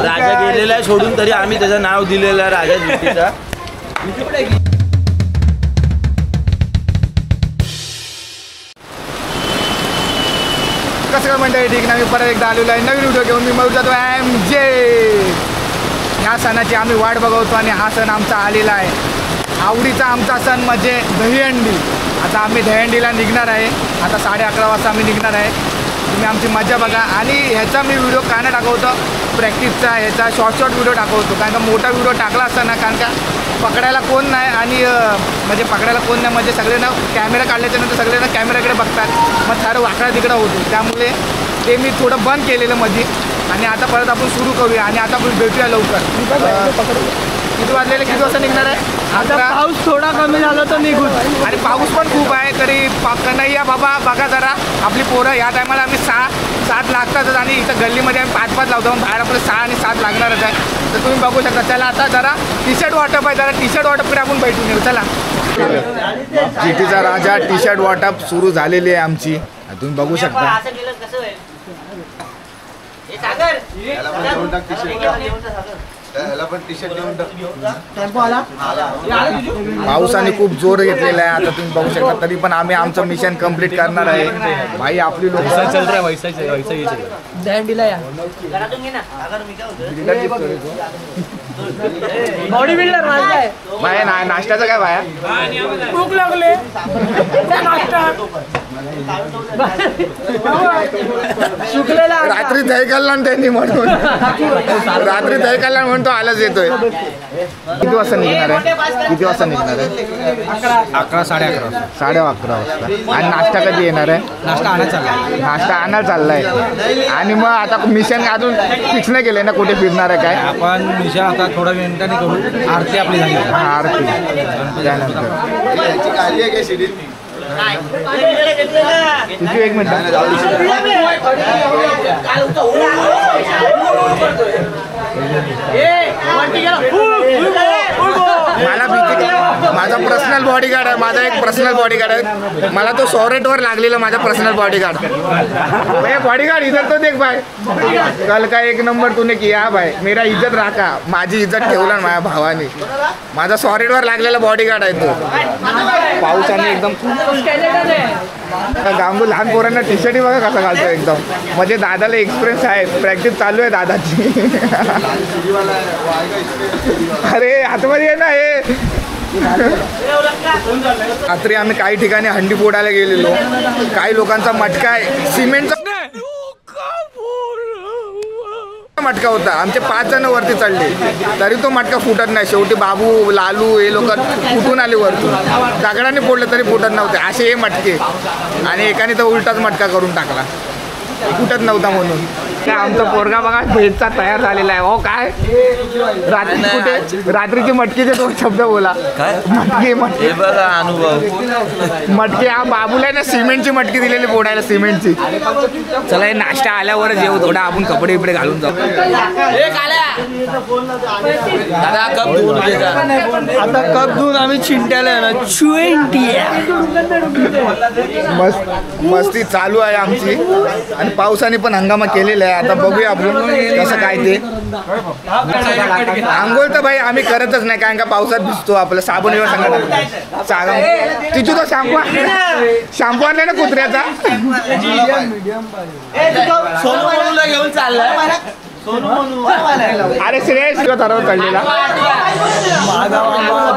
राजा गेलेला आहे सोडून, तरी आम्ही त्याचं नाव दिलेलं आहे राजा जिट्टीचा. कसं काय म्हणता ठीक नाही, परत एकदा आलेलो आहे नवीन व्हिडिओ घेऊन. मी मग जातो MJ. ह्या सणाची आम्ही वाट बघवतो आणि हा सण आमचा आलेला आहे. आवडीचा आमचा सण म्हणजे दहीहंडी. आता आम्ही दहीहंडीला निघणार आहे. आता 11:30 वाजता आम्ही निघणार आहे. तुम्ही आमची मजा बघा. आणि ह्याचा मी व्हिडिओ का नाही दाखवतो, प्रॅक्टिसचा ह्याचा शॉर्ट व्हिडिओ दाखवतो. कारण का मोठा व्हिडिओ टाकला असताना, कारण का पकडायला कोण नाही आणि म्हणजे पकडायला कोण नाही म्हणजे सगळे ना कॅमेरा काढल्याच्यानंतर सगळे ना कॅमेराकडे बघतात, मग सारं वाकडा तिकडं होतो. त्यामुळे ते मी थोडं बंद केलेलं मध्ये. आणि आता परत आपण सुरू करूया आणि आता आपण भेटूया लवकर. किती वाजलेले, किती वाजता निघणार आहे? आता पाऊस थोडा कमी झाला तर निघून. आणि पाऊस पण खूप आहे तरी कन्हैया बाबा बघा जरा. आपली पोरं या टायमाला आम्ही 6-7 लागतातच आणि इथं गल्लीमध्ये आम्ही 5-5 लावतो. बाहेर आपलं 6 आणि 7 लागणारच आहे. तर तुम्ही बघू शकता. चला आता जरा टी-शर्ट वाटप आहे, जरा टी-शर्ट वाटपकडे आपण भेटून येऊ. चला. GTचा राजा टी-शर्ट वाटप सुरू झालेली आहे आमची. तुम्ही बघू शकता. पावसाने खूप जोर घेतलेला आहे. आता तुम्ही बघू शकता. तरी पण आम्ही आमचं मिशन कंप्लीट करणार आहे. भाई आपली लोक चल रहा है वैसा दहीहंडीला या. बॉडी बिल्डर आहे बाया. नाश्त्याचं काय बाया? भूक लागले सुकलेला. रात्री दही खाल्ला त्यांनी म्हणून, रात्री दही खाल्ला म्हणून तो आलाच येतोय. किती वाजता निघणार आहे? किती वाजता निघणार आहे? 11, 11:30. 11:30 वाजता. आणि नाश्ता कधी येणार आहे? नाश्ता आणायला चाललाय. नाश्ता आणायला चाललाय. आणि मग आता मिशन अजून फिक्स नाही केलंय ना कुठे फिरणार आहे काय? आपण मिशन आता थोड्या मिनिटांनी करू. आरती आपली झाली. हा आरती त्यानंतर किती 1 मिनिट. मला भीती. माझा पर्सनल बॉडीगार्ड आहे. माझा एक पर्सनल बॉडीगार्ड आहे. मला तो 100 रेटवर लागलेला माझा पर्सनल बॉडीगार्ड. बॉडीगार्ड इधर तो देख भाई, कल का 1 नंबर तूने किया भाई. मेरा इज्जत राखा. माझी इज्जत ठेवला माझ्या भावाने. माझा 100 रेटवर लागलेला बॉडीगार्ड आहे तो. पावसाने एकदम गांगू लहान पोरांना टी-शर्ट बघा कसा घालतो एकदम. म्हणजे दादाला एक्सपिरियन्स आहे. प्रॅक्टिस चालू आहे दादाची. अरे आतमध्ये आहे ना हे. रात्री आम्ही काही ठिकाणी हंडी फोडायला गेलेलो. काही लोकांचा मटका आहे सिमेंटचा मटका होता. आमचे 5 जण वरती चढले तरी तो मटका फुटत नाही. शेवटी बाबू लालू हे लोक फुटून आले वरतून. दगडाने फोडले तरी फुटत नव्हते असे हे मटके. आणि एकाने तर उलटाच मटका करून टाकला, फुटत नव्हता म्हणून. आमचा पोरगा बघा भेटचा तयार झालेला आहे. हो काय रात्री कुठे रात्रीची मटकीचे 2 शब्द बोला. मटकी मटकी बघा अनुभव. मटकी हा बाबूला ना सिमेंटची मटकी दिलेली फोडायला सिमेंटची. चला हे नाश्ता आल्यावरच येऊ. थोडा आपण कपडे बिपडे घालून जाऊ. दादा कप धुवून घेता. आता कप धुवून आम्ही चिंट्याला ना 20 मस्ती चालू आहे आमची. आणि पावसाने पण हंगामा केलेला आहे. आता बघूया आपण कसं काय ते. आंघोळ तर भाई आम्ही करतच नाही कारण का पावसात भिजतो. आपलं साबण येऊन सांगा तिथू तो शॅम्पू आणलाय ना कुत्र्याचा. घेऊन चाललाय. अरे श्रेयस थरावर चढलेला.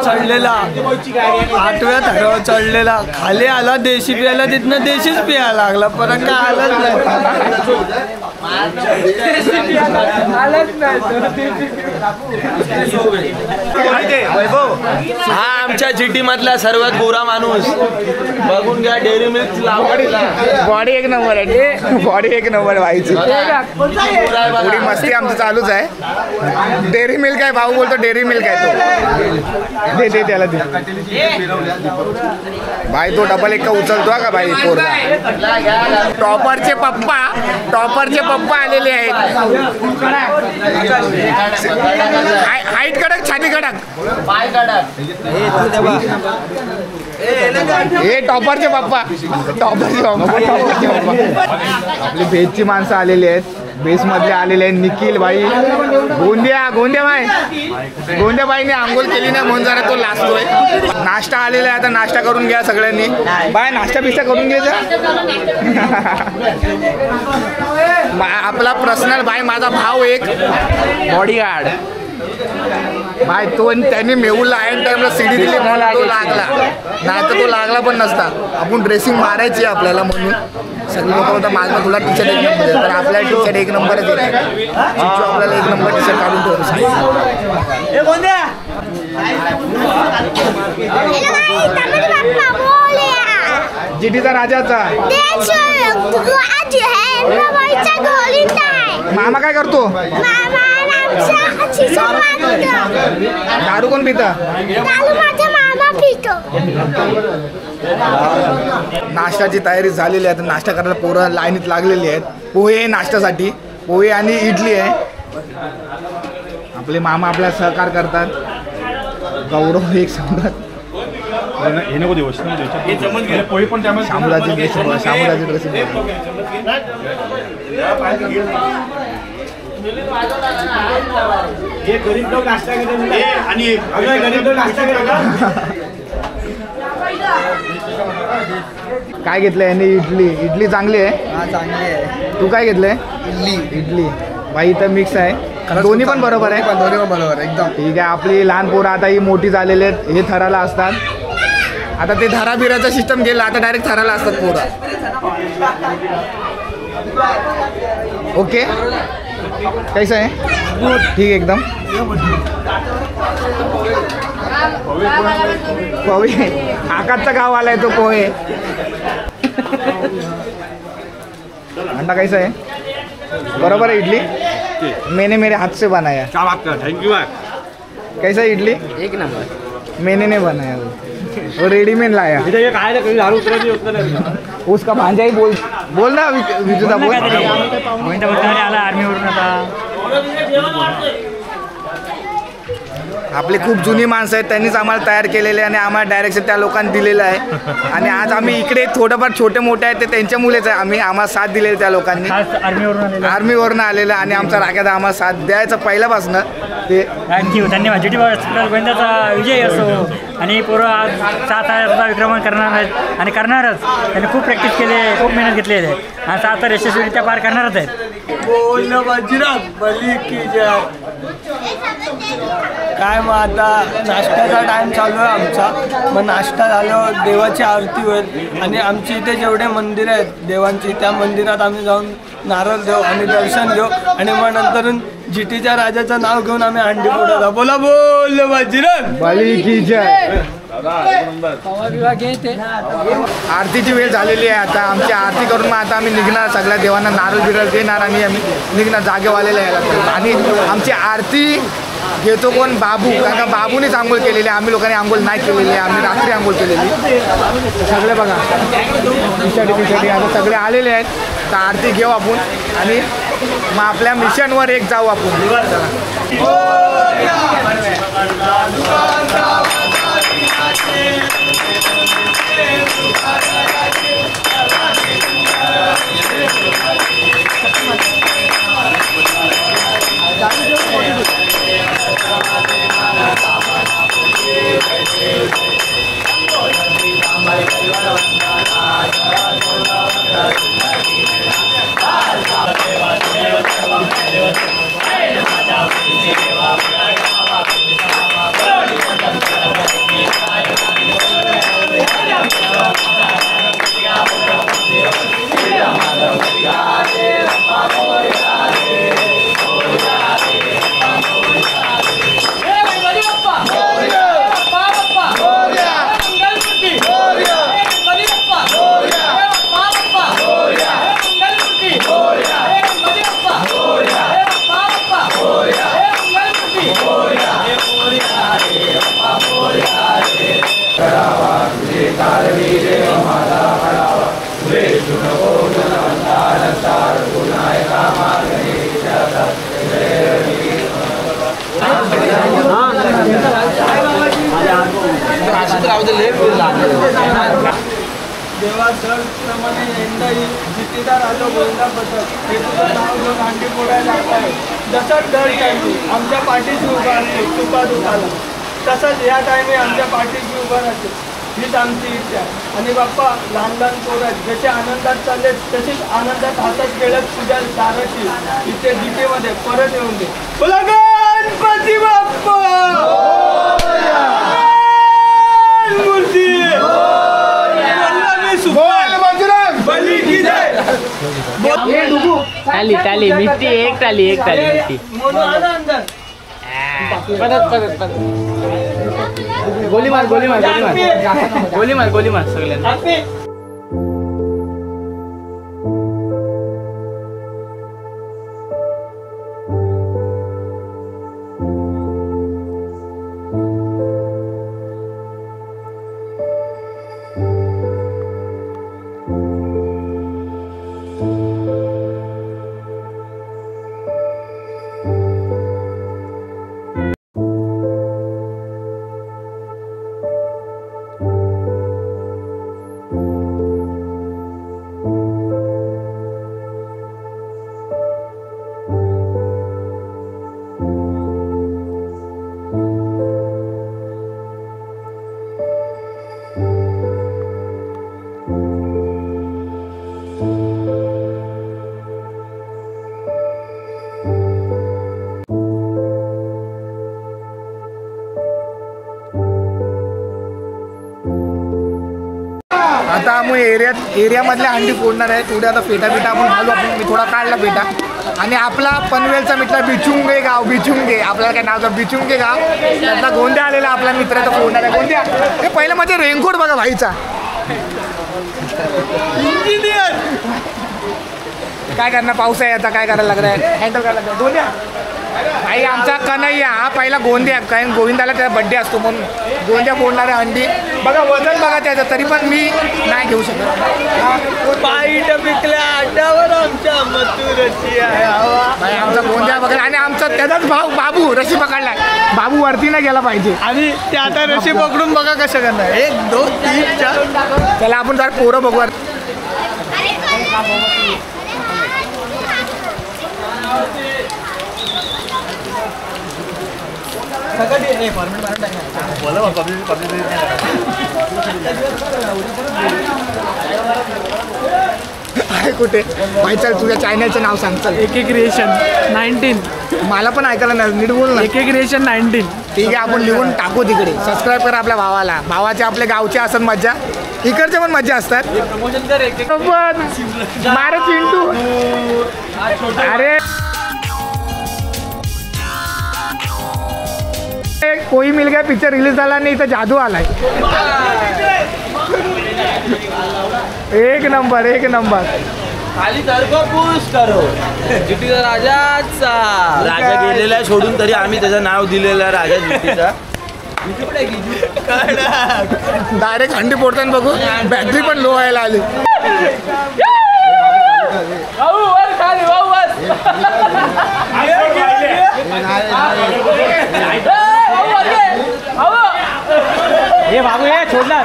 चढलेला 8व्या थरावर चढलेला. खाली आला देशी प्यायला. तिथनं देशीच प्यायला लागला. परत काय आलंच नाही. वैभव हा आमच्या GT मधला सर्वात गोरा माणूस. बघून घ्या डेअरी मिल्क लावडीला. बॉडी 1 नंबर आहे. बॉडी 1 नंबर व्हायची. थोडी मस्ती आमचं चालूच आहे. डेअरी मिल्क आहे भाऊ बोलतो. डेअरी मिल्क आहे तो. दे दे त्याला दे भाई. तो डबल 1 का उचलतो का भाई पोरगा. टॉपरचे पप्पा आलेले आहेत. हाईट कडक छाती कडक पाय कडक. हे टॉपरचे पप्पा. आपली भेजची माणसं आलेली आहेत. बेस मधले आलेले आहे निखिल भाई, गोंद्या बाईने आंघोळ केली नाही म्हणून जरा तो लाजतोय. नाश्ता आलेला आहे, आता नाश्ता करून घ्या सगळ्यांनी. बाय नाश्ता बिस्टा करून घ्यायचा. आपला पर्सनल भाई, माझा भाऊ एक बॉडीगार्ड भाई, तो त्यांनी मेहुलला ऐन टाइमला सीडी दिली म्हणून तो लागला, नाही तर तो लागला पण नसता. आपण ड्रेसिंग मारायची आपल्याला म्हणून सगळे लोक होता माझा तुला टी शर्ट 1 नंबर, तर आपल्याला टी शर्ट 1 नंबरच येते. आपल्याला 1 नंबर टी शर्ट काढून ठेवतो. जीटीचा राजाचा मामा काय करतो? दारू कोण पिता? नाश्त्याची तयारी झालेली आहे, नाश्ता करायला पोरं लाईनीत लागलेली आहेत. पोहे आहे नाश्त्यासाठी, पोहे आणि इडली आहे. आपले मामा आपल्याला सहकार करतात. गौरव एक सांगतात शामुलाची ड्रेसिंग काय घेतलंय यांनी? इडली चांगली आहे. चांगली आहे. तू काय घेतलंय? इडली भाई इथं मिक्स आहे, दोन्ही पण बरोबर आहे. दोन्ही पण बरोबर एकदम ठीक आहे. आपली लहान पोरं आता ही मोठी झालेली आहेत, हे थराला असतात. आता ते धरा बिराचा सिस्टम गेला, आता डायरेक्ट थराला असतात पोरं. ओके कैसा आहे? ठीक एकदम. पोहे आकाशचा गाव आलाय तो पोहे. अंडा कैसा है? बरोबर है. इडली मैंने मेरे हाथ से बनाया. क्या बात कर, थैंक यू. कैसा इडली? 1 नंबर. मैंने नहीं बनाया, वो रेडीमेड लाया. उसका भांजा ही बोल ना विजूदा बोल. आपली खूप जुनी माणसं आहेत, त्यांनीच आम्हाला तयार केलेले आणि आम्हाला डायरेक्शन त्या लोकांनी दिलेलं आहे. आणि आज आम्ही इकडे थोडंफार छोटे मोठे आहेत ते त्यांच्या मुलेच आहे. आम्हाला साथ दिलेली त्या लोकांनी, आर्मीवरून आलेलं आणि आमचा राख्यात आम्हाला साथ द्यायचं पहिल्यापासून. ते थँक्यू, धन्यवाद. जीटी गोविंदाचा विजय असो. आणि पोरं आज 7 विक्रमण करणार आहेत आणि करणारच. त्यांनी खूप प्रॅक्टिस केली आहे, खूप मेहनत घेतलेली आहे आणि 7 यशस्वीरित्या पार करणारच आहेत. बोल बाजीराव बली की जय. काय मग आता नाश्त्याचा टाईम चालू आहे आमचा. मग नाश्ता झाल्यावर देवाची आरती होईल आणि आमच्या इथे जेवढे मंदिर आहेत देवांची, त्या मंदिरात आम्ही जाऊन नारळ देऊ आणि दर्शन घेऊ आणि मग नंतर जीटीच्या राजाचं नाव घेऊन आम्ही अंडी फोडतो. बोला बोल बाजीराव बली की जय. आरतीची वेळ झालेली आहे. आता आमची आरती करून मग आता आम्ही निघणार, सगळ्या देवांना नारळ बिरळ देणार आणि आम्ही निघणार जागेवालेला यायला. आणि आमची आरती घेतो कोण? बाबू. कारण का बाबूनेच आंघोळ केलेली आहे, आम्ही लोकांनी आंघोळ नाही केलेली आहे. आम्ही रात्री आंघोळ केलेली. सगळे बघा पिछाडी आता सगळे आलेले आहेत. तर आरती घेऊ आपण आणि मग आपल्या मिशनवर एक जाऊ आपण. देवा दरप्रमाणे यंदाही जितेदार आलो गोविंदा पथक हे तुझं नाव घेऊन अंडी फोडायला आहे. जसंच दर टायमी आमच्या पाठीशी उभा असते चुका दुखाला, तसंच या टायमी आमच्या पाठीशी उभा राहते. हीच आमची इच्छा आहे. आणि बाप्पा लहान लहान पोरं आहेत, जसे आनंदात चालले तसेच आनंदात हातात खेळत तुझ्या दाराशी इथे जितेमध्ये परत येऊन दे. बोला गणपती बाप्पा मूर्ती टाली टाली मिट्टी एक टाली मिट्टी गोली मार सगळ्यांना. आता आम्ही एरियामधल्या हंडी फोडणार आहे. थोडे आता पेटा आपण घालू. मी थोडा काढला पेटा. आणि आपला पनवेलचा मित्र बिचुंगे आपल्याला काय नाव बिचुंगे गाव, त्यातला गोंद्या आलेला आपला मित्र तो फोडणार आहे. गोंद्या हे पहिलं माझे रेनकोट बघा भाईचा. इंजिनियर काय करणार, पाऊस आहे आता काय करायला लागणार आहे, हँडल करायला लागणार. गोंद्या भाई आमचा कन्हैया हा पहिला गोंद्या, कारण गोविंदाला त्याचा बड्डे असतो म्हणून गोंद्या फोडणाऱ्या हंडी बघा. वजन बघा त्याचं, तरी पण मी नाही घेऊ शकत. पाईट पिकल्या आड्यावर आमच्या मथुरची आहे हवा. भाई आमचा गोंद्या बघा. आणि आमचा त्याचाच भाऊ बाबू रशी पकडलाय. बाबू वरती नाही गेला पाहिजे. आणि ते आता रशी पकडून बघा कसं करणार. 1 2 3 4. त्याला आपण जरा पोरं बघू. कुठे भाई चल तुझ्या चॅनलचं नाव सांग. चल एक क्रिएशन 19. मला पण ऐकायला नाही, नीट बोल ना. एक क्रिएशन 19. ठीक आहे आपण लिहून टाकू तिकडे. सबस्क्राईब करा आपल्या भावाला. भावाचे आपले गावचे असतात मज्जा, इकडच्या पण मज्जा असतात. मारे चिंटू अरे कोई मिल गया पिक्चर रिलीज झाला नाही, इथं जादू आलाय. एक नंबर खाली पुश करो. जिटीचा राजाचा राजा गेलेला आहे सोडून, तरी आम्ही त्याचं नाव दिलेलं आहे राजा जिटीचा. डायरेक्ट हंडी फोडताना बघू. बॅटरी पण लो व्हायला आली. हे बाबू हे छोडला.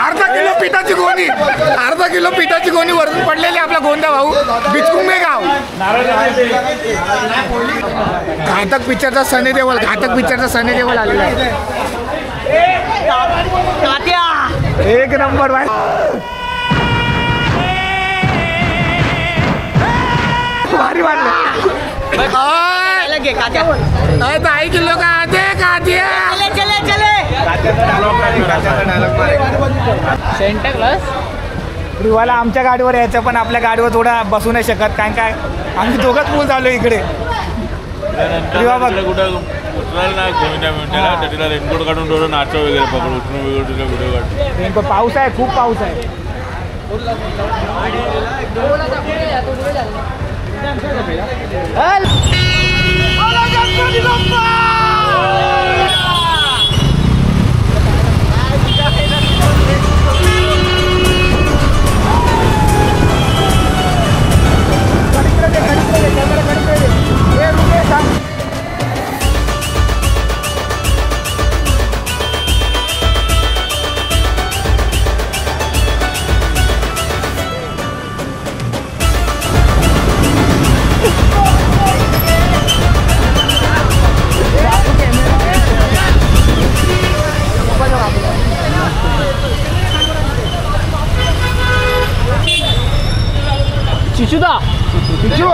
अर्धा किलो पिठाची गोणी वरून पडलेली आपला गोंदा भाऊ बिचकुंगे गाव. घातक पिक्चरचा सनी देओल आलेला आहे. एक नंबर भाई. भारी वाटलं. आई किलो का आते सेंटा क्लास रिवाला आमच्या गाडीवर यायचं, पण आपल्या गाडीवर थोडा बसू नाही शकत, कारण काय आम्ही दोघंच पूल झालो इकडे. कुठं उतरायला ना गोविंदा तिला रेनकोट काढून थोडं नाचो वगैरे पकडून उतरून वगैरे तिला व्हिडिओ काढतो. रेनकोट पाऊस आहे, खूप पाऊस आहे. इचुदा इचू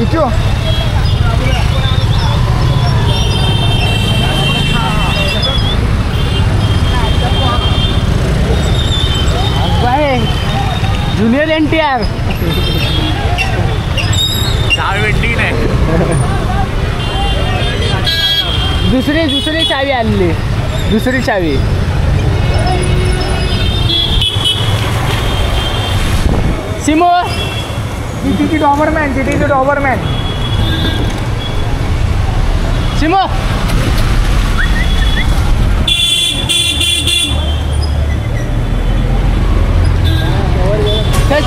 इचू ज्युनियर NTR दुसरी चावी आणली दुसरी चावी सिमो जीटीची डॉबरमॅन सिमो चल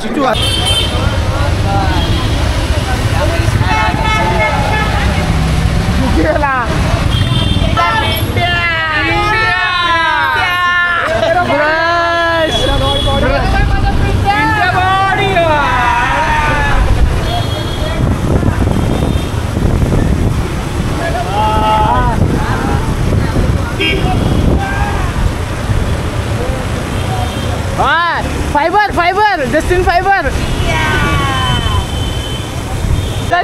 चिचू फाइबर जस्टिन फाइबर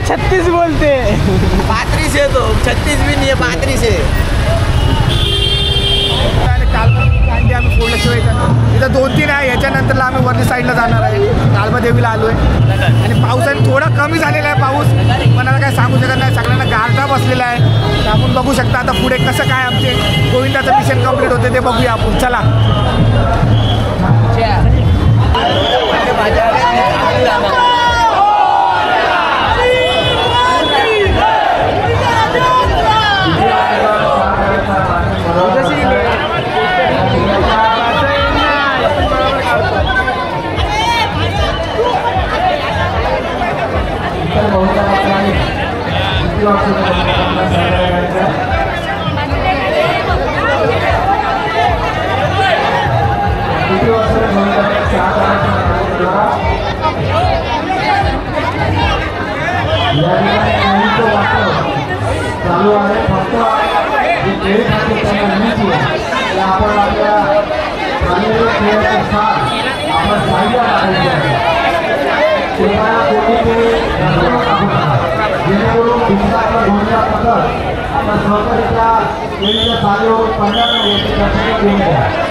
36 बोलते 35 है तो 36 भी नहीं है 35 है कांडी आम्ही फोडल्याशिवाय इथं 2-3 आहे. याच्यानंतरला आम्ही वरती साईडला जाणार आहे. काळबादेवीला आलोय आणि पावसाने थोडा कमी झालेला आहे पाऊस. मनाला काय सांगू शकत नाही. सगळ्यांना गारठा बसलेला आहे. तर आपण बघू शकता आता पुढे कसं काय आमचे गोविंदाचं मिशन कंप्लीट होते ते बघूया आपण. चला चालू आहे फक्त खेळ आपण आपल्या आपण जेणेकरून दुसरा आपला दोनच्या पद्धत आपण सहकार्याच्या केलेल्या साधेवर 15 याची चर्चा घेऊन द्या.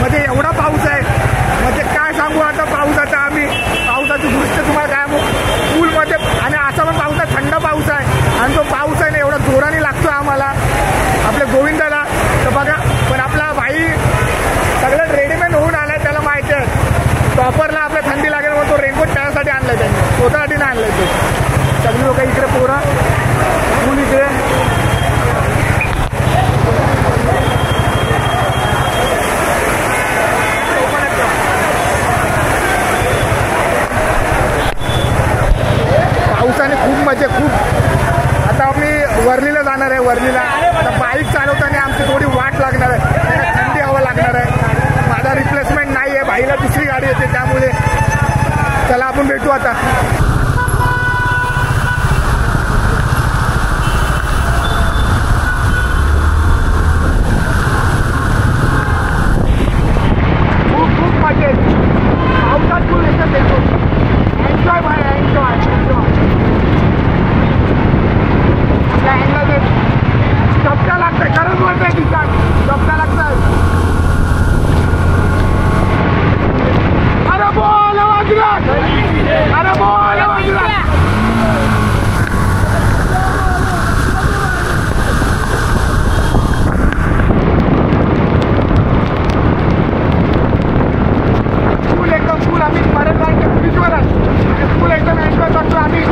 मध्ये एवढा पाऊस आहे म्हणजे काय सांगू आता पावसाचा आम्ही पावसाची दृश्य तुम्हाला काय पूलमध्ये आणि असा पण पाऊस आहे थंड पाऊस आहे आणि तो पाऊस आहे ना एवढा जोराने लागतो आम्हाला आपल्या गोविंदाला तर बघा पण आपला भाई सगळं रेडीमेड होऊन आलाय त्याला माहिती आहे टॉपरला आपल्या थंडी लागेल म्हणून तो रेनकोट त्यासाठी आणलाय त्यांनी स्वतःसाठी नाही आणलाय तो सगळी लोक इकडे पोरा पूल इकडे पावसाने खूप मजा खूप आता आम्ही वर्लीला जाणार आहे वर्लीला आता बाईक चालवताना आमची थोडी वाट लागणार आहे थंडी हवा लागणार आहे माझा रिप्लेसमेंट नाही आहे भाईला दुसरी गाडी येते त्यामुळे चला आपण भेटू आता खूप खूप मजा येते पावसात खूप येतात एन्जॉय भाई एन्जॉय आपल्या शब्द लागतंय खरंच बोलतंय ठिकाण शब्द लागतंय अरे बोल वाजला अरे बोल वाजला फुल एकदम फुल आम्ही परत जायचं ब्रिजवर आहे फुल एकदम एन्जॉय करतो आम्ही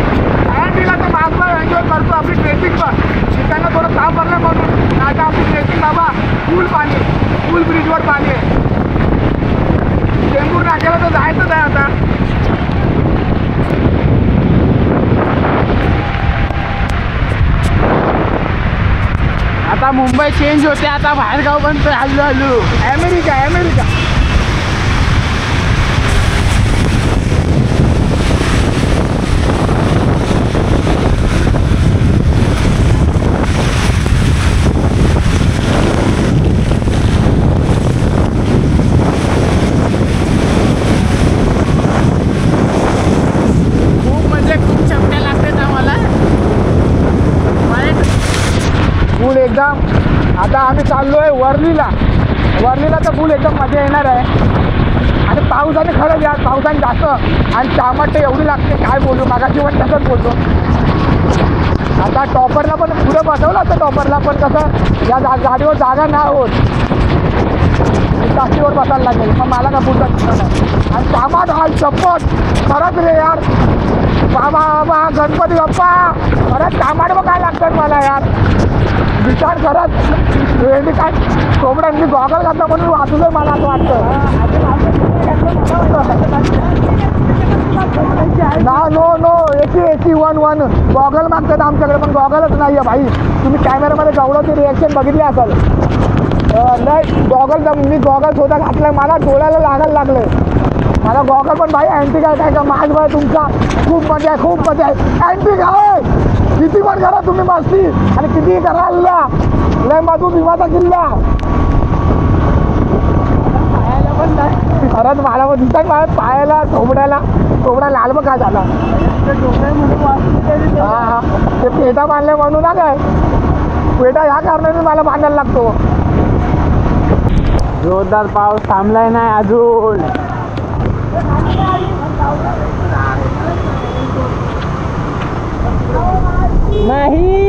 दिला तर मागवा एन्जॉय करतो आपली ट्रेकिंग पण ठिकाणं थोडं ताप भरलं म्हणून आता आपली ट्रेकिंग बाबा फुल पाणी फुल ब्रिजवर पाणी आहे टेंबूर नाक्याला तर जायचंच आहे आता आता मुंबई चेंज होते आता बाहेरगाव पण हल्लो हल्लो अमेरिका अमेरिका एकदम आता आम्ही चाललोय वर्लीला तर फुल एकदम मजा येणार आहे आणि पावसाने खरंच यार पावसाने जास्त आणि चामट एवढी लागते काय बोलू मागाशी पण तसंच बोलतो आता टॉपरला पण पुढं बसवलं आता टॉपरला पण कसं या गाडीवर जागा नाही होत टाकीवर बसायला लागेल मग मला का पुढचा नाही आणि चामट हा चप्पट खरंच रे यार बाबा गणपती बाप्पा खरंच चामट मग काय लागतात मला यार विचार करत मी काय कोंबड्यांनी गॉगल घातला म्हणून वाचलं मला असं वाटतं नो एसी 1 गॉगल मागतात आमच्याकडे पण गॉगलच नाही आहे भाई तुम्ही कॅमेऱ्यामध्ये जवळं ते रिॲक्शन बघितली असाल नाही गॉगल मी गॉगल स्वतः घातलाय मला डोळ्याला लागायला लागलंय मला गॉगल पण भाई अँटी काय का माझ भाई तुमचा खूप मजा आहे अँटी काय किती पण करा तुम्ही मस्ती आणि किती करा लय मधू भीमाचा किल्ला खरंच मला पण दिसतात माझ्या पायाला थोबडा लाल बघ काय झाला हा ते पेटा बांधले म्हणून ना काय पेटा ह्या कारणाने मला बांधायला लागतो जोरदार पाऊस थांबलाय नाही अजून नाही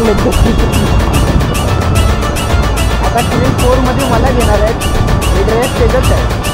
आता Q4 मध्ये मला घेणार आहेत. हे ड्रेस त्याच्यात आहे.